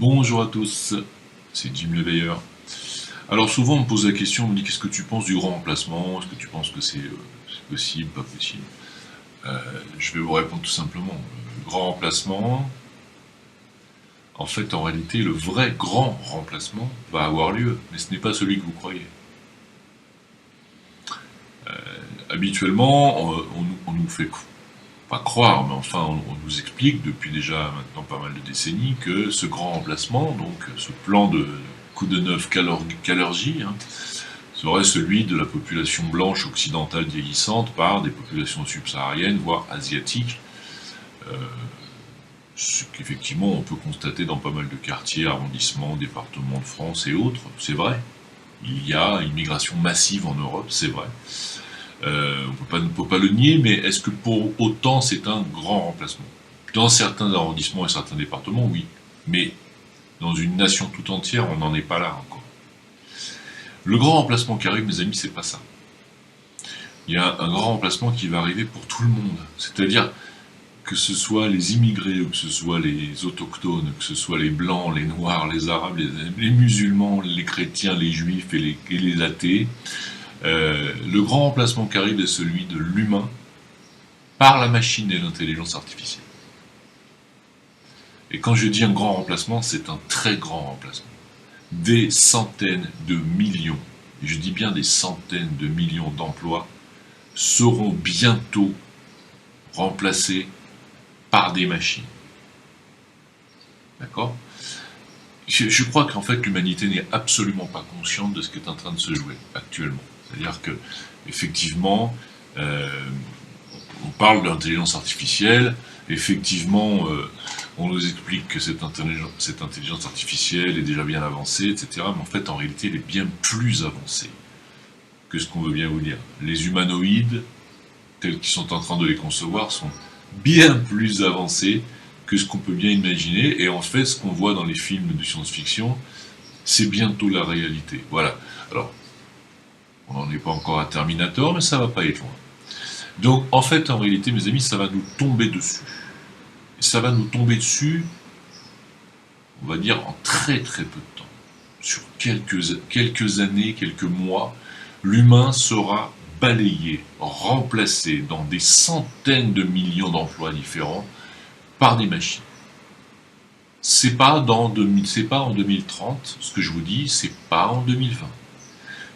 Bonjour à tous, c'est Jim le Veilleur. Alors souvent on me pose la question, on me dit qu'est-ce que tu penses du grand remplacement? Est-ce que tu penses que c'est possible, pas possible? Je vais vous répondre tout simplement. Le grand remplacement, en fait en réalité le vrai grand remplacement va avoir lieu, mais ce n'est pas celui que vous croyez. Habituellement on nous fait pas croire, mais enfin on nous explique depuis déjà maintenant pas mal de décennies que ce grand remplacement, donc ce plan de coup de neuf Kalergi, serait celui de la population blanche occidentale vieillissante par des populations subsahariennes, voire asiatiques, ce qu'effectivement on peut constater dans pas mal de quartiers, arrondissements, départements de France et autres, c'est vrai. Il y a une migration massive en Europe, c'est vrai. On ne peut pas le nier, mais est-ce que pour autant c'est un grand remplacement? Dans certains arrondissements et certains départements, oui. Mais dans une nation tout entière, on n'en est pas là encore. Le grand remplacement qui arrive, mes amis, c'est pas ça. Il y a un grand remplacement qui va arriver pour tout le monde. C'est-à-dire que ce soit les immigrés, ou que ce soit les autochtones, que ce soit les blancs, les noirs, les arabes, les musulmans, les chrétiens, les juifs et les athées, le grand remplacement qui arrive est celui de l'humain par la machine et l'intelligence artificielle. Et quand je dis un grand remplacement, c'est un très grand remplacement. Des centaines de millions, et je dis bien des centaines de millions d'emplois, seront bientôt remplacés par des machines. D'accord ? Je crois qu'en fait l'humanité n'est absolument pas consciente de ce qui est en train de se jouer actuellement. C'est-à-dire que, effectivement, on parle d'intelligence artificielle, effectivement, on nous explique que cette intelligence artificielle est déjà bien avancée, etc. Mais en fait, en réalité, elle est bien plus avancée que ce qu'on veut bien vous dire. Les humanoïdes, tels qu'ils sont en train de les concevoir, sont bien plus avancés que ce qu'on peut bien imaginer. Et en fait, ce qu'on voit dans les films de science-fiction, c'est bientôt la réalité. Voilà. Alors, on n'en est pas encore à Terminator, mais ça va pas être loin. Donc, en fait, en réalité, mes amis, ça va nous tomber dessus. Et ça va nous tomber dessus, on va dire, en très très peu de temps. Sur quelques années, quelques mois, l'humain sera balayé, remplacé dans des centaines de millions d'emplois différents par des machines. C'est pas en 2030, ce que je vous dis, c'est pas en 2020.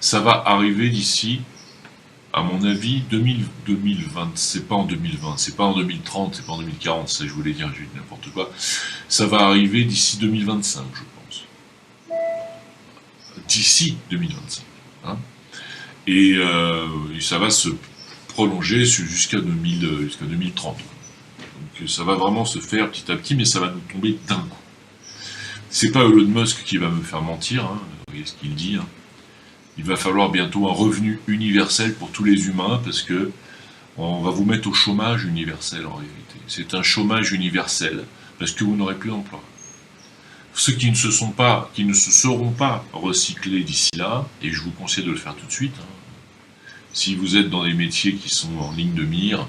Ça va arriver d'ici, à mon avis, 2020, c'est pas en 2020, c'est pas en 2030, c'est pas en 2040, ça je voulais dire, j'ai dit n'importe quoi. Ça va arriver d'ici 2025, je pense. D'ici 2025. Et ça va se prolonger jusqu'à 2030. Donc ça va vraiment se faire petit à petit, mais ça va nous tomber d'un coup. C'est pas Elon Musk qui va me faire mentir, vous voyez ce qu'il dit. Il va falloir bientôt un revenu universel pour tous les humains, parce que on va vous mettre au chômage universel en réalité. C'est un chômage universel, parce que vous n'aurez plus d'emploi. Ceux qui ne seront pas recyclés d'ici là, et je vous conseille de le faire tout de suite, si vous êtes dans des métiers qui sont en ligne de mire,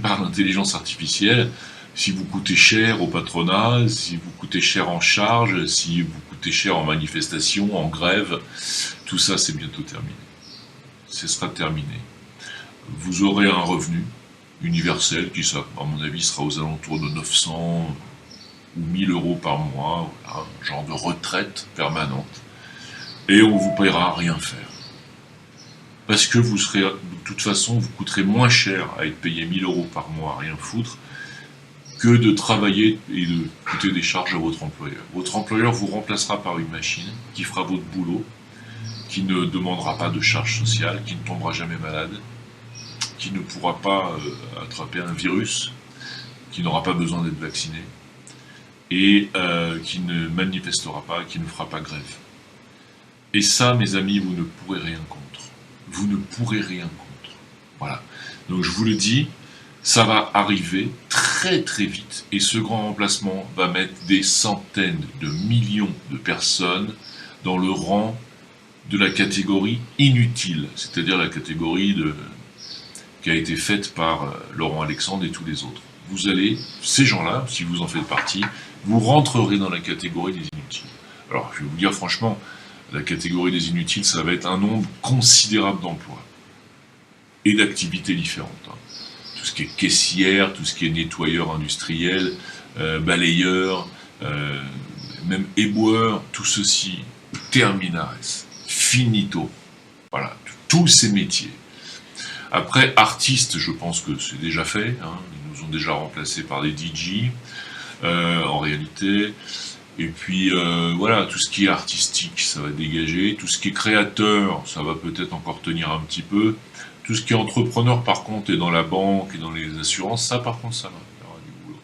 par l'intelligence artificielle, si vous coûtez cher au patronat, si vous coûtez cher en charge, si vous coûtez cher en manifestation, en grève, tout ça c'est bientôt terminé. Ce sera terminé. Vous aurez un revenu universel qui, à mon avis, sera aux alentours de 900 ou 1000 euros par mois, voilà, un genre de retraite permanente, et on vous paiera à rien faire. Parce que vous serez, de toute façon, vous coûterez moins cher à être payé 1000 euros par mois à rien foutre, que de travailler et de coûter des charges à votre employeur. Votre employeur vous remplacera par une machine qui fera votre boulot, qui ne demandera pas de charges sociales, qui ne tombera jamais malade, qui ne pourra pas attraper un virus, qui n'aura pas besoin d'être vacciné, et qui ne manifestera pas, qui ne fera pas grève. Et ça, mes amis, vous ne pourrez rien contre. Vous ne pourrez rien contre. Voilà. Donc je vous le dis, ça va arriver très très vite. Et ce grand remplacement va mettre des centaines de millions de personnes dans le rang de la catégorie inutile, c'est-à-dire la catégorie qui a été faite par Laurent Alexandre et tous les autres. Vous allez, ces gens-là, si vous en faites partie, vous rentrerez dans la catégorie des inutiles. Alors, je vais vous dire franchement, la catégorie des inutiles, ça va être un nombre considérable d'emplois et d'activités différentes. Tout ce qui est caissière, tout ce qui est nettoyeur industriel, balayeur, même éboueur, tout ceci, terminares, finito. Voilà, tous ces métiers. Après, artistes, je pense que c'est déjà fait. Ils nous ont déjà remplacés par des DJ, en réalité. Et puis, voilà, tout ce qui est artistique, ça va dégager. Tout ce qui est créateur, ça va peut-être encore tenir un petit peu. Tout ce qui est entrepreneur, par contre, et dans la banque et dans les assurances, ça, par contre, ça va. Il y aura du boulot.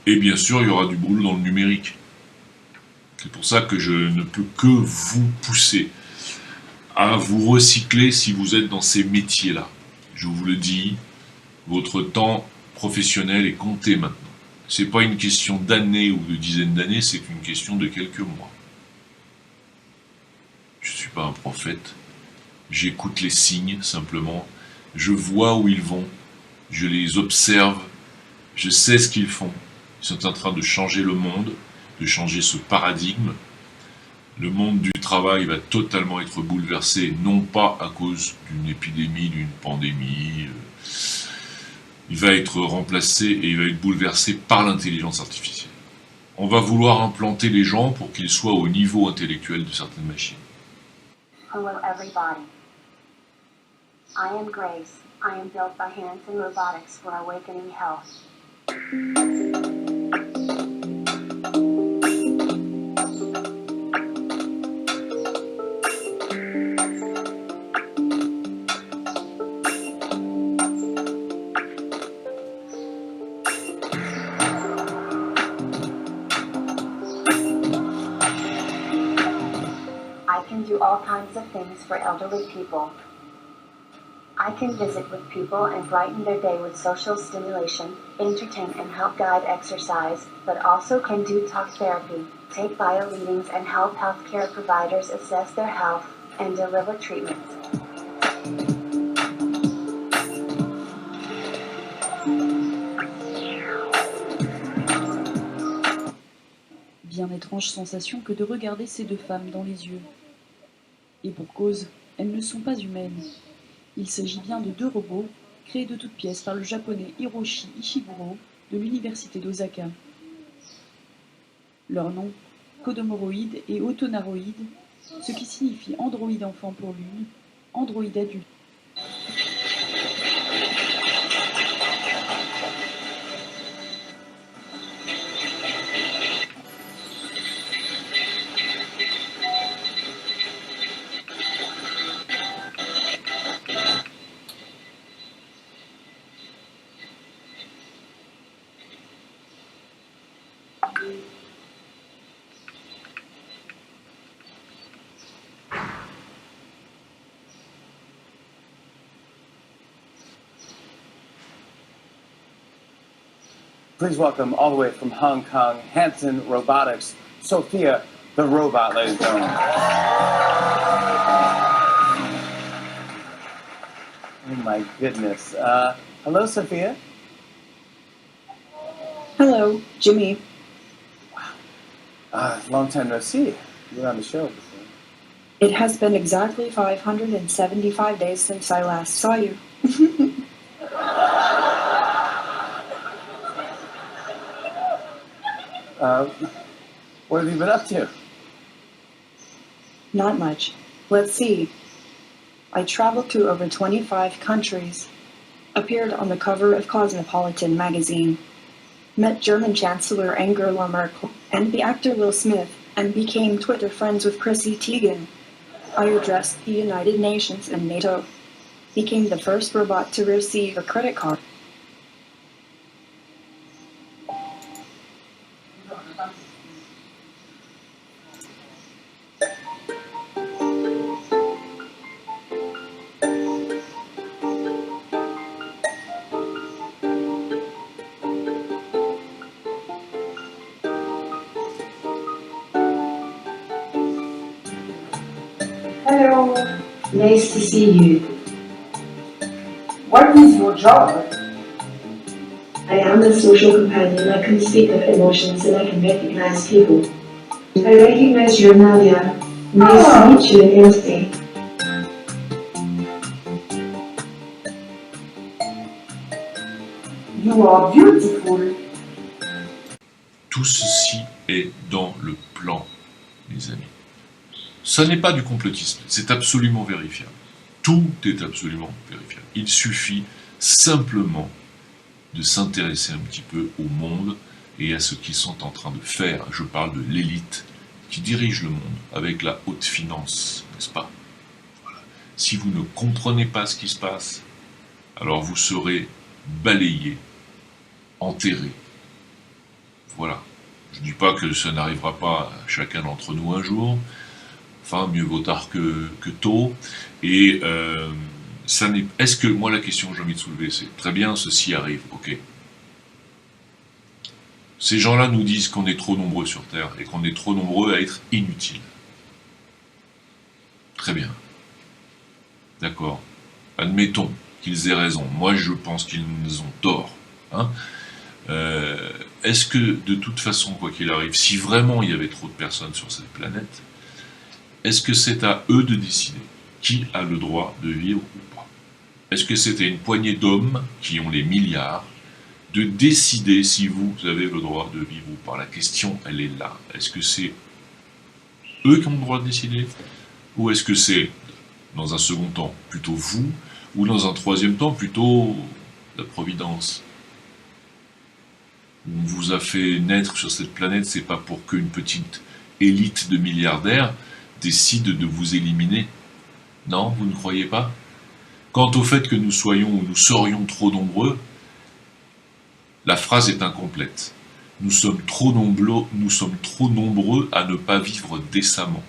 Et bien sûr, il y aura du boulot dans le numérique. C'est pour ça que je ne peux que vous pousser à vous recycler si vous êtes dans ces métiers-là. Je vous le dis, votre temps professionnel est compté maintenant. C'est pas une question d'années ou de dizaines d'années, c'est une question de quelques mois. Je ne suis pas un prophète. J'écoute les signes, simplement. Je vois où ils vont. Je les observe. Je sais ce qu'ils font. Ils sont en train de changer le monde, de changer ce paradigme. Le monde du travail va totalement être bouleversé, non pas à cause d'une épidémie, d'une pandémie. Il va être remplacé et il va être bouleversé par l'intelligence artificielle. On va vouloir implanter les gens pour qu'ils soient au niveau intellectuel de certaines machines. Hello everybody. I am Grace. I am built by Hanson Robotics for Awakening Health. I can do all kinds of things for elderly people. I can visit with people and brighten their day with social stimulation, entertain and help guide exercise, but also can do talk therapy, take bio readings and help healthcare providers assess their health and deliver treatments. Bien étrange sensation que de regarder ces deux femmes dans les yeux. Et pour cause, elles ne sont pas humaines. Il s'agit bien de deux robots, créés de toutes pièces par le japonais Hiroshi Ishiguro de l'université d'Osaka. Leur nom, Kodomoroid et Autonaroid, ce qui signifie androïde enfant pour l'une, androïde adulte. Please welcome all the way from Hong Kong, Hanson Robotics, Sophia the robot, ladies and gentlemen. Oh my goodness. Hello, Sophia. Hello, Jimmy. Long time no see. You were on the show before. It has been exactly 575 days since I last saw you. What have you been up to? Not much. Let's see. I traveled to over 25 countries, appeared on the cover of Cosmopolitan magazine, met German Chancellor Angela Merkel and the actor Will Smith, and became Twitter friends with Chrissy Teigen. I addressed the United Nations and NATO, became the first robot to receive a credit card. Hello, nice to see you. What is your job? I am a social companion. I can speak of emotions and I can recognize people. I recognize you, Nadia. Nice to meet you in Italy. You are beautiful. Tout ceci est dans le plan, les amis. Ce n'est pas du complotisme, c'est absolument vérifiable. Tout est absolument vérifiable. Il suffit simplement de s'intéresser un petit peu au monde et à ce qu'ils sont en train de faire. Je parle de l'élite qui dirige le monde avec la haute finance, n'est-ce pas? Voilà. Si vous ne comprenez pas ce qui se passe, alors vous serez balayé, enterré. Voilà. Je ne dis pas que ça n'arrivera pas à chacun d'entre nous un jour. Enfin, mieux vaut tard que tôt. Et ça n'est. Est-ce que moi la question que j'ai envie de soulever, c'est très bien, ceci arrive, ok. Ces gens-là nous disent qu'on est trop nombreux sur Terre et qu'on est trop nombreux à être inutiles. Très bien. D'accord. Admettons qu'ils aient raison. Moi, je pense qu'ils ont tort. Hein. Est-ce que, de toute façon, quoi qu'il arrive, si vraiment il y avait trop de personnes sur cette planète, est-ce que c'est à eux de décider qui a le droit de vivre ou pas? Est-ce que c'est à une poignée d'hommes qui ont les milliards de décider si vous avez le droit de vivre ou pas? La question, elle est là. Est-ce que c'est eux qui ont le droit de décider? Ou est-ce que c'est, dans un second temps, plutôt vous? Ou dans un troisième temps, plutôt la Providence? On vous a fait naître sur cette planète, c'est pas pour qu'une petite élite de milliardaires décide de vous éliminer. Non, vous ne croyez pas? Quant au fait que nous soyons ou nous serions trop nombreux, la phrase est incomplète. Nous sommes trop nombreux à ne pas vivre décemment.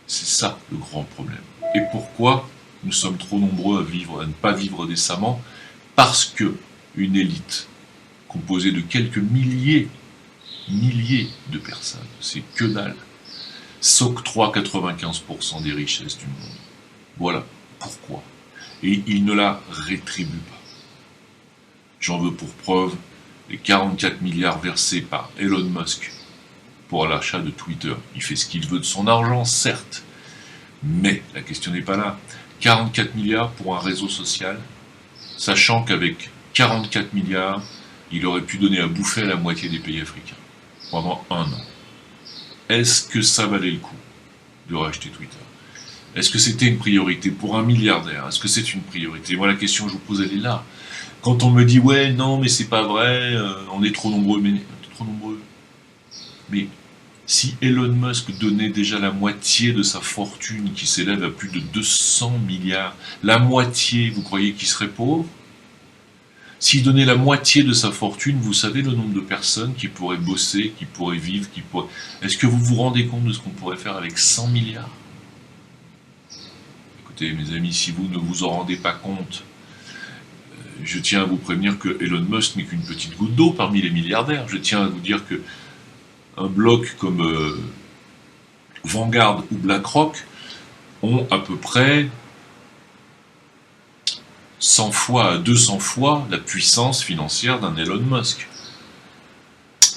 C'est ça le grand problème. Et pourquoi nous sommes trop nombreux à ne pas vivre décemment? Parce que une élite composée de quelques milliers de personnes, c'est que dalle, s'octroie 95% des richesses du monde. Voilà pourquoi. Et il ne la rétribue pas. J'en veux pour preuve les 44 milliards versés par Elon Musk pour l'achat de Twitter. Il fait ce qu'il veut de son argent, certes, mais la question n'est pas là. 44 milliards pour un réseau social, sachant qu'avec 44 milliards, il aurait pu donner à bouffer à la moitié des pays africains pendant 1 an. Est-ce que ça valait le coup de racheter Twitter? Est-ce que c'était une priorité pour un milliardaire? Est-ce que c'est une priorité? Moi, la question que je vous pose, elle est là. Quand on me dit, ouais, non, mais c'est pas vrai, on est trop nombreux, mais trop nombreux. Mais si Elon Musk donnait déjà la moitié de sa fortune, qui s'élève à plus de 200 milliards, la moitié, vous croyez qu'il serait pauvre? S'il donnait la moitié de sa fortune, vous savez le nombre de personnes qui pourraient bosser, qui pourraient vivre, qui pourraient... Est-ce que vous vous rendez compte de ce qu'on pourrait faire avec 100 milliards? Écoutez, mes amis, si vous ne vous en rendez pas compte, je tiens à vous prévenir que Elon Musk n'est qu'une petite goutte d'eau parmi les milliardaires. Je tiens à vous dire que un bloc comme Vanguard ou BlackRock ont à peu près 100 fois à 200 fois la puissance financière d'un Elon Musk,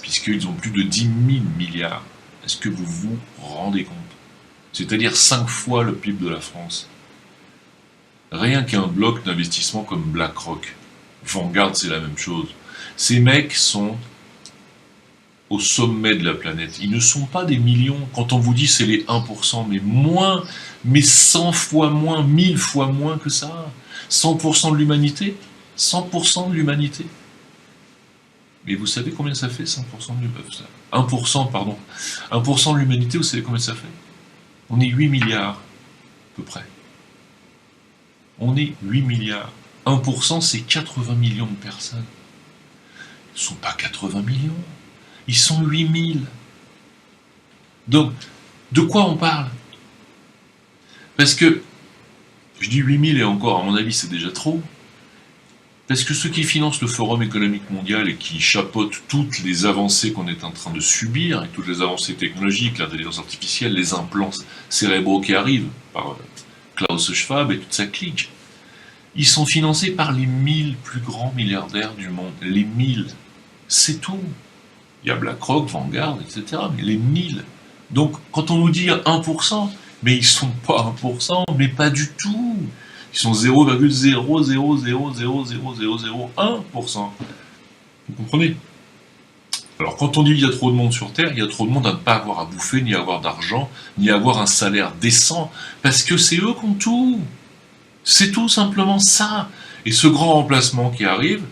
puisqu'ils ont plus de 10 000 milliards. Est-ce que vous vous rendez compte? C'est-à-dire 5 fois le PIB de la France. Rien qu'un bloc d'investissement comme BlackRock. Vanguard, c'est la même chose. Ces mecs sont au sommet de la planète. Ils ne sont pas des millions. Quand on vous dit c'est les 1%, mais moins, mais 100 fois moins, 1000 fois moins que ça. 100% de l'humanité. 100% de l'humanité. Mais vous savez combien ça fait 100% de l'humanité? 1%, pardon. 1% de l'humanité, vous savez combien ça fait? On est 8 milliards, à peu près. On est 8 milliards. 1%, c'est 80 millions de personnes. Ils ne sont pas 80 millions. Ils sont 8000. Donc, de quoi on parle? Parce que, je dis 8000 et encore, à mon avis, c'est déjà trop. Parce que ceux qui financent le Forum économique mondial et qui chapeautent toutes les avancées qu'on est en train de subir, et toutes les avancées technologiques, l'intelligence artificielle, les implants cérébraux qui arrivent par Klaus Schwab et toute sa clique, Ils sont financés par les 1000 plus grands milliardaires du monde. Les 1000. C'est tout. Il y a BlackRock, Vanguard, etc. Mais les 1000. Donc, quand on nous dit 1%, mais ils sont pas 1%, mais pas du tout. Ils sont 0,000000001%. Vous comprenez? Alors, quand on dit qu'il y a trop de monde sur Terre, il y a trop de monde à ne pas avoir à bouffer, ni à avoir d'argent, ni à avoir un salaire décent, parce que c'est eux qui ont tout. C'est tout simplement ça. Et ce grand remplacement qui arrive,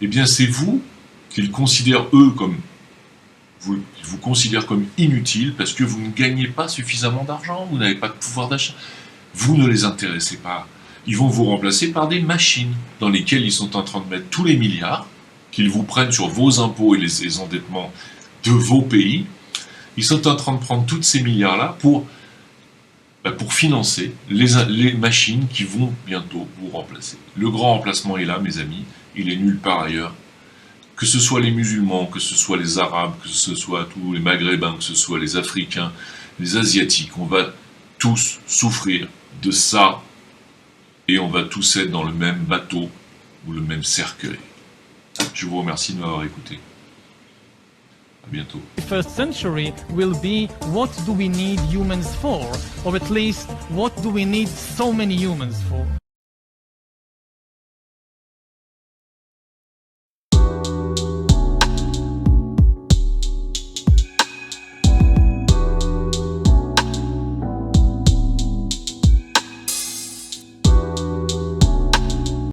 eh bien, c'est vous qu'ils considèrent eux comme ils vous considèrent comme inutile parce que vous ne gagnez pas suffisamment d'argent, vous n'avez pas de pouvoir d'achat. Vous ne les intéressez pas. Ils vont vous remplacer par des machines dans lesquelles ils sont en train de mettre tous les milliards qu'ils vous prennent sur vos impôts et les endettements de vos pays. Ils sont en train de prendre tous ces milliards-là pour financer les machines qui vont bientôt vous remplacer. Le grand remplacement est là, mes amis, il est nulle part ailleurs. Que ce soit les musulmans, que ce soit les arabes, que ce soit tous les maghrébins, que ce soit les africains, les asiatiques, on va tous souffrir de ça et on va tous être dans le même bateau ou le même cercueil. Je vous remercie de m'avoir écouté. À bientôt. The first century will be what do we need humans for? Or at least what do we need so many humans for?